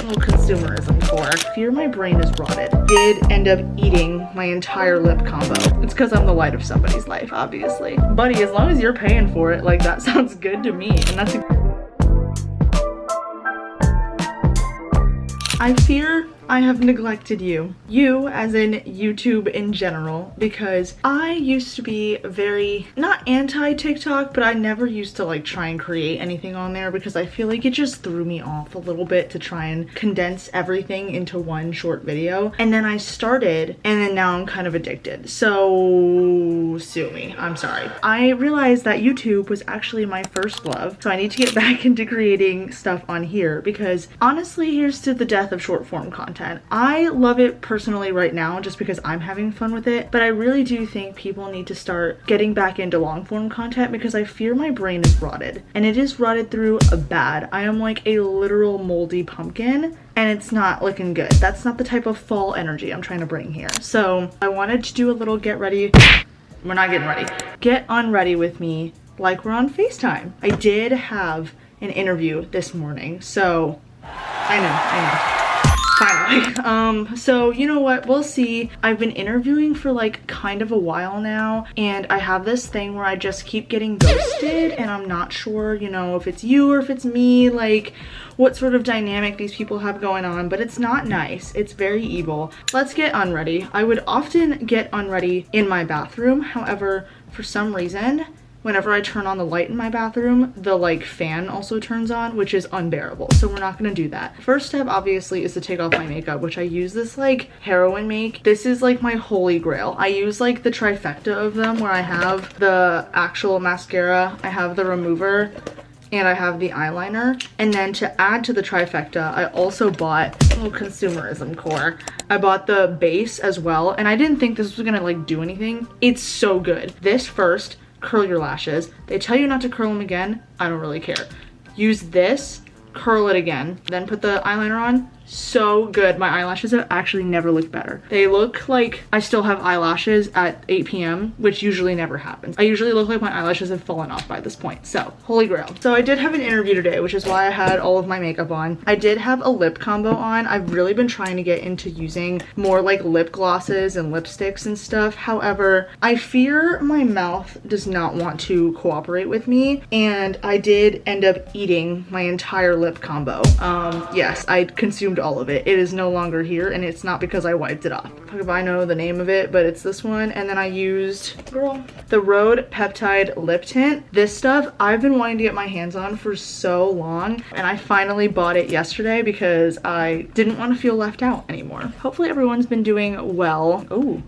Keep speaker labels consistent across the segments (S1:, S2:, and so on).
S1: little consumerism for. Fear my brain is rotted. Did end up eating my entire lip combo. It's because I'm the light of somebody's life, obviously. Buddy, as long as you're paying for it, like that sounds good to me. And that's I fear I have neglected you. You as in YouTube in general, because I used to be very, not anti-TikTok, but I never used to like try and create anything on there because I feel like it just threw me off a little bit to try and condense everything into one short video. And then I started, and then now I'm kind of addicted. So sue me, I'm sorry. I realized that YouTube was actually my first love, so I need to get back into creating stuff on here because honestly, here's to the death of short form content. I love it personally right now just because I'm having fun with it, but I really do think people need to start getting back into long form content because I fear my brain is rotted, and it is rotted through a bad. I am like a literal moldy pumpkin and it's not looking good. That's not the type of fall energy I'm trying to bring here. So I wanted to do a little get ready. We're not getting ready. Get unready with me like we're on FaceTime. I did have an interview this morning, so I know. Finally. So you know what, we'll see. I've been interviewing for like kind of a while now, and I have this thing where I just keep getting ghosted, and I'm not sure, you know, if it's you or if it's me, like what sort of dynamic these people have going on, but it's not nice. It's very evil. Let's get unready. I would often get unready in my bathroom. However, for some reason, whenever I turn on the light in my bathroom, the like fan also turns on, which is unbearable. So we're not gonna do that. First step obviously is to take off my makeup, which I use this like heroin make. This is like my holy grail. I use like the trifecta of them where I have the actual mascara, I have the remover, and I have the eyeliner. And then to add to the trifecta, I also bought a little consumerism core. I bought the base as well, and I didn't think this was gonna like do anything. It's so good. This first, curl your lashes. They tell you not to curl them again. I don't really care. Use this, curl it again, then put the eyeliner on. So good. My eyelashes have actually never looked better. They look like I still have eyelashes at 8 p.m., which usually never happens. I usually look like my eyelashes have fallen off by this point. So, holy grail. So I did have an interview today, which is why I had all of my makeup on. I did have a lip combo on. I've really been trying to get into using more like lip glosses and lipsticks and stuff. However, I fear my mouth does not want to cooperate with me, and I did end up eating my entire lip combo. Yes, I consumed all of it. It is no longer here, and it's not because I wiped it off. If I know the name of it, but it's this one. And then I used, the Rhode Peptide Lip Tint. This stuff I've been wanting to get my hands on for so long, and I finally bought it yesterday because I didn't want to feel left out anymore. Hopefully everyone's been doing well. Oh.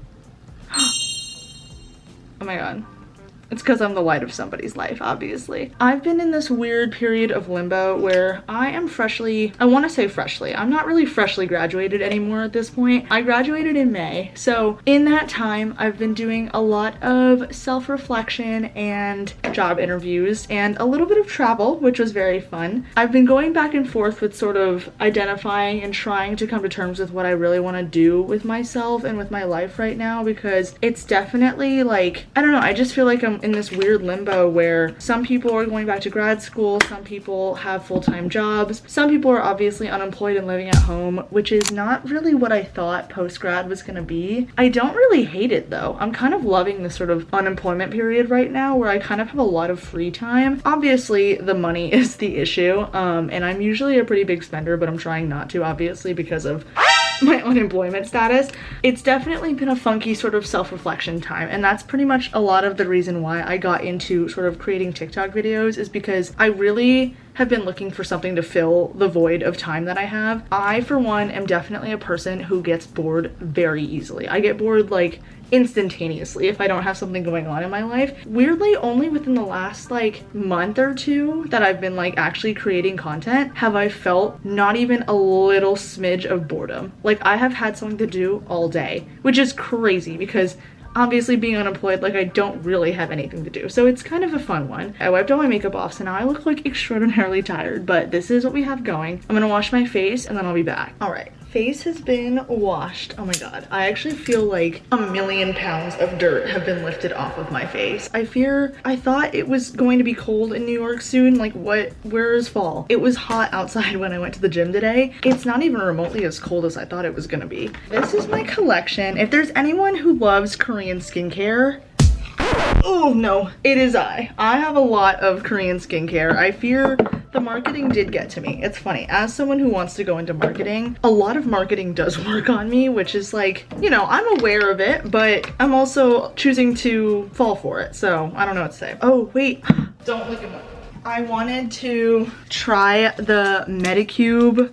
S1: Oh my god. It's because I'm the light of somebody's life, obviously. I've been in this weird period of limbo where I am freshly, I want to say freshly, I'm not really freshly graduated anymore at this point. I graduated in May. So in that time, I've been doing a lot of self-reflection and job interviews and a little bit of travel, which was very fun. I've been going back and forth with sort of identifying and trying to come to terms with what I really want to do with myself and with my life right now, because it's definitely like, I don't know, I just feel like I'm in this weird limbo where some people are going back to grad school, some people have full-time jobs, some people are obviously unemployed and living at home, which is not really what I thought post-grad was gonna be. I don't really hate it though. I'm kind of loving this sort of unemployment period right now where I kind of have a lot of free time. Obviously the money is the issue, and I'm usually a pretty big spender, but I'm trying not to, obviously, because of my unemployment status. It's definitely been a funky sort of self-reflection time, and that's pretty much a lot of the reason why I got into sort of creating TikTok videos, is because I really have been looking for something to fill the void of time that I have. I, for one, am definitely a person who gets bored very easily. I get bored like instantaneously if I don't have something going on in my life. Weirdly, only within the last like month or two that I've been like actually creating content have I felt not even a little smidge of boredom. Like I have had something to do all day, which is crazy because obviously being unemployed, like I don't really have anything to do. So it's kind of a fun one. I wiped all my makeup off, so now I look like extraordinarily tired, but this is what we have going. I'm gonna wash my face and then I'll be back. All right. face has been washed. Oh my god, I actually feel like 1,000,000 pounds of dirt have been lifted off of my face. I thought it was going to be cold in New York soon. Like where is fall? It was hot outside when I went to the gym today. It's not even remotely as cold as I thought it was gonna be. This is my collection. If there's anyone who loves Korean skincare, oh no, it is I. I have a lot of Korean skincare. I fear the marketing did get to me. It's funny, as someone who wants to go into marketing, a lot of marketing does work on me, which is like, you know, I'm aware of it, but I'm also choosing to fall for it. So I don't know what to say. Oh wait, don't look at my, I wanted to try the Medicube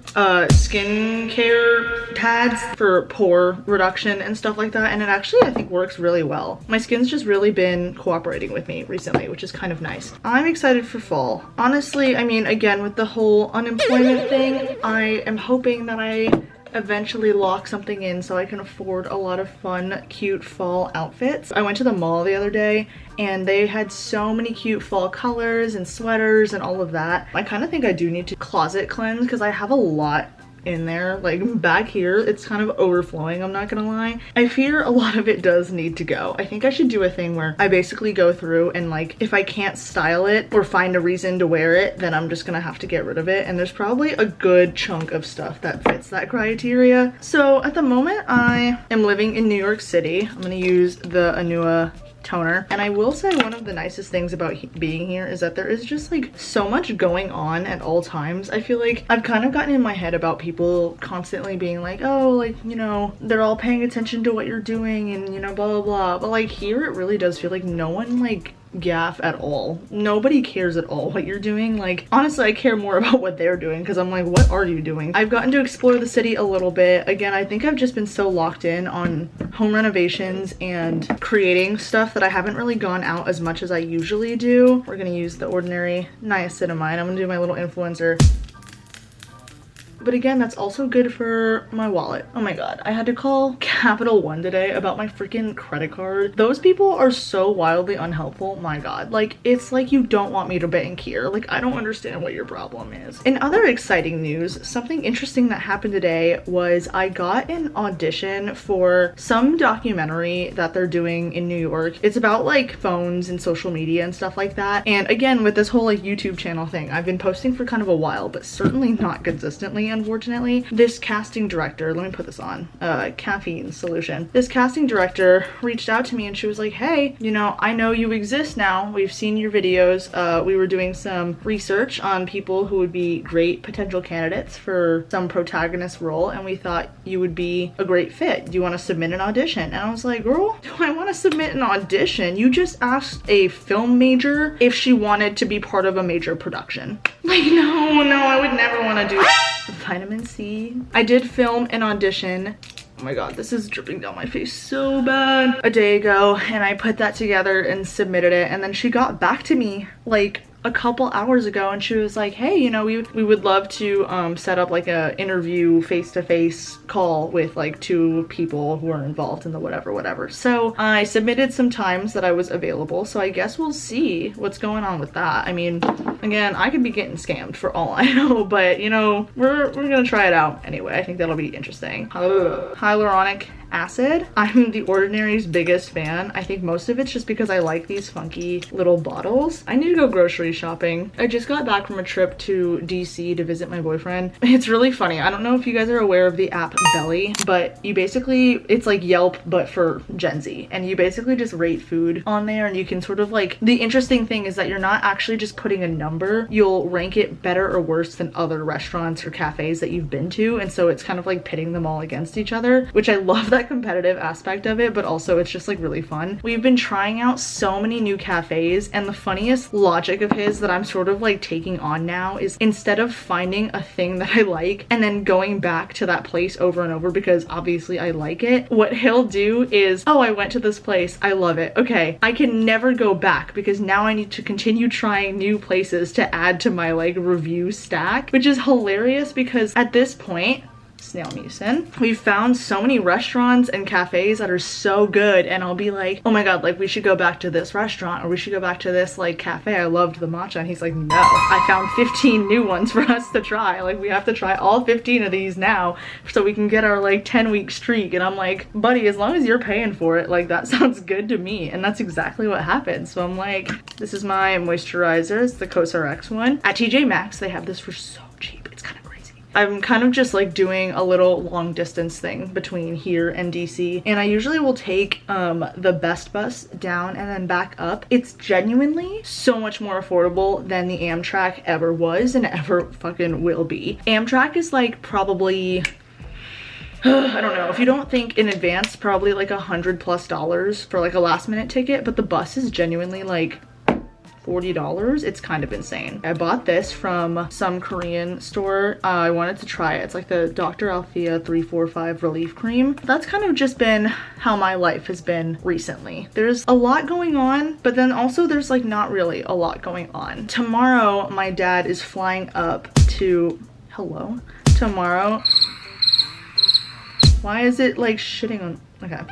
S1: skincare pads for pore reduction and stuff like that, and it actually I think works really well. My skin's just really been cooperating with me recently, which is kind of nice. I'm excited for fall. Honestly, I mean, again, with the whole unemployment thing, I am hoping that I eventually lock something in so I can afford a lot of fun, cute fall outfits. I went to the mall the other day and they had so many cute fall colors and sweaters and all of that. I kind of think I do need to closet cleanse because I have a lot in there. Like back here, it's kind of overflowing, I'm not gonna lie. I fear a lot of it does need to go. I think I should do a thing where I basically go through and like, if I can't style it or find a reason to wear it, then I'm just gonna have to get rid of it. And there's probably a good chunk of stuff that fits that criteria. So at the moment, I am living in New York City. I'm gonna use the Anua toner, and I will say one of the nicest things about being here is that there is just like so much going on at all times. I feel like I've kind of gotten in my head about people constantly being like, oh, like, you know, they're all paying attention to what you're doing and, you know, blah blah blah, but like here it really does feel like no one like gaff at all. Nobody cares at all what you're doing. Like honestly, I care more about what they're doing because I'm like, what are you doing? I've gotten to explore the city a little bit. Again, I think I've just been so locked in on home renovations and creating stuff that I haven't really gone out as much as I usually do. We're gonna use the ordinary niacinamide. I'm gonna do my little influencer. But again, that's also good for my wallet. Oh my god, I had to call Capital One today about my freaking credit card. Those people are so wildly unhelpful. My god, like it's like you don't want me to bank here. Like I don't understand what your problem is. In other exciting news, something interesting that happened today was I got an audition for some documentary that they're doing in New York. It's about like phones and social media and stuff like that. And again, with this whole like YouTube channel thing, I've been posting for kind of a while, but certainly not consistently, unfortunately. This casting director, let me put this on, caffeine solution. This casting director reached out to me and she was like, hey, you know, I know you exist now. We've seen your videos. We were doing some research on people who would be great potential candidates for some protagonist role, and we thought you would be a great fit. Do you want to submit an audition? And I was like, girl, do I want to submit an audition? You just asked a film major if she wanted to be part of a major production. Like, no, I would never want to do vitamin C. I did film an audition. Oh my god, this is dripping down my face so bad. A day ago, and I put that together and submitted it, and then she got back to me like a couple hours ago and she was like, hey, you know, we would love to set up like a interview face-to-face call with like 2 people who are involved in the whatever. So I submitted some times that I was available, so I guess we'll see what's going on with that. I mean, again, I could be getting scammed for all I know, but you know, we're gonna try it out anyway. I think that'll be interesting. Hyaluronic acid. I'm The Ordinary's biggest fan. I think most of it's just because I like these funky little bottles. I need to go grocery shopping. I just got back from a trip to DC to visit my boyfriend. It's really funny. I don't know if you guys are aware of the app Belly, but you basically, it's like Yelp but for Gen Z, and you basically just rate food on there, and you can sort of like, the interesting thing is that you're not actually just putting a number. You'll rank it better or worse than other restaurants or cafes that you've been to, and so it's kind of like pitting them all against each other, which I love that competitive aspect of it, but also it's just like really fun. We've been trying out so many new cafes, and the funniest logic of his that I'm sort of like taking on now is instead of finding a thing that I like and then going back to that place over and over because obviously I like it, what he'll do is, oh, I went to this place, I love it. Okay, I can never go back because now I need to continue trying new places to add to my like review stack, which is hilarious because at this point, snail mucin. We found so many restaurants and cafes that are so good, and I'll be like, oh my god, like we should go back to this restaurant, or we should go back to this like cafe. I loved the matcha. And he's like, no, I found 15 new ones for us to try. Like we have to try all 15 of these now so we can get our like 10-week streak. And I'm like, buddy, as long as you're paying for it, like that sounds good to me. And that's exactly what happened. So I'm like, this is my moisturizer. It's the COSRX one. At TJ Maxx, they have this for so cheap. It's kind of crazy. I'm kind of just like doing a little long distance thing between here and DC, and I usually will take the Best Bus down and then back up. It's genuinely so much more affordable than the Amtrak ever was and ever fucking will be. Amtrak is like probably I don't know, if you don't think in advance, probably like $100+ for like a last minute ticket, but the bus is genuinely like $40. It's kind of insane. I bought this from some Korean store. I wanted to try it. It's like the Dr. Althea 345 relief cream. That's kind of just been how my life has been recently. There's a lot going on, but then also there's like not really a lot going on. Tomorrow, my dad is flying up to, hello? Tomorrow. Why is it like shitting on, okay.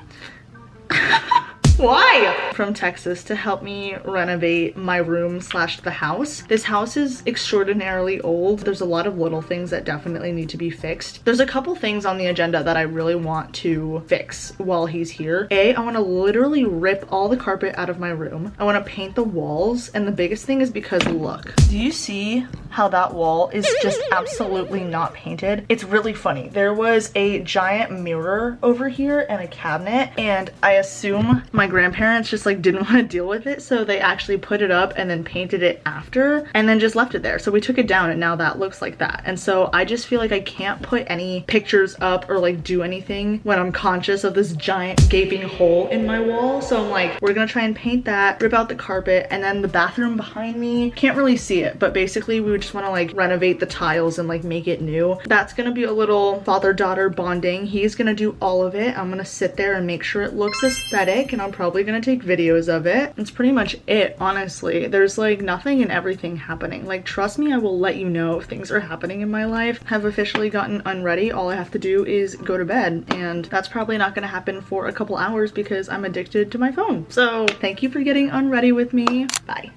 S1: Why? From Texas to help me renovate my room slash the house. This house is extraordinarily old. There's a lot of little things that definitely need to be fixed. There's a couple things on the agenda that I really want to fix while he's here. I want to literally rip all the carpet out of my room. I want to paint the walls, and the biggest thing is because look, do you see how that wall is just absolutely not painted? It's really funny. There was a giant mirror over here and a cabinet, and I assume my grandparents just like didn't want to deal with it, so they actually put it up and then painted it after and then just left it there. So we took it down and now that looks like that. And so I just feel like I can't put any pictures up or like do anything when I'm conscious of this giant gaping hole in my wall. So I'm like, we're gonna try and paint that, rip out the carpet, and then the bathroom behind me, can't really see it, but basically we would just want to like renovate the tiles and like make it new. That's gonna be a little father-daughter bonding. He's gonna do all of it. I'm gonna sit there and make sure it looks aesthetic, and I'm probably gonna take videos of it. That's pretty much it, honestly. There's like nothing and everything happening. Like, trust me, I will let you know if things are happening in my life. I've officially gotten unready. All I have to do is go to bed, and that's probably not gonna happen for a couple hours because I'm addicted to my phone. So thank you for getting unready with me. Bye.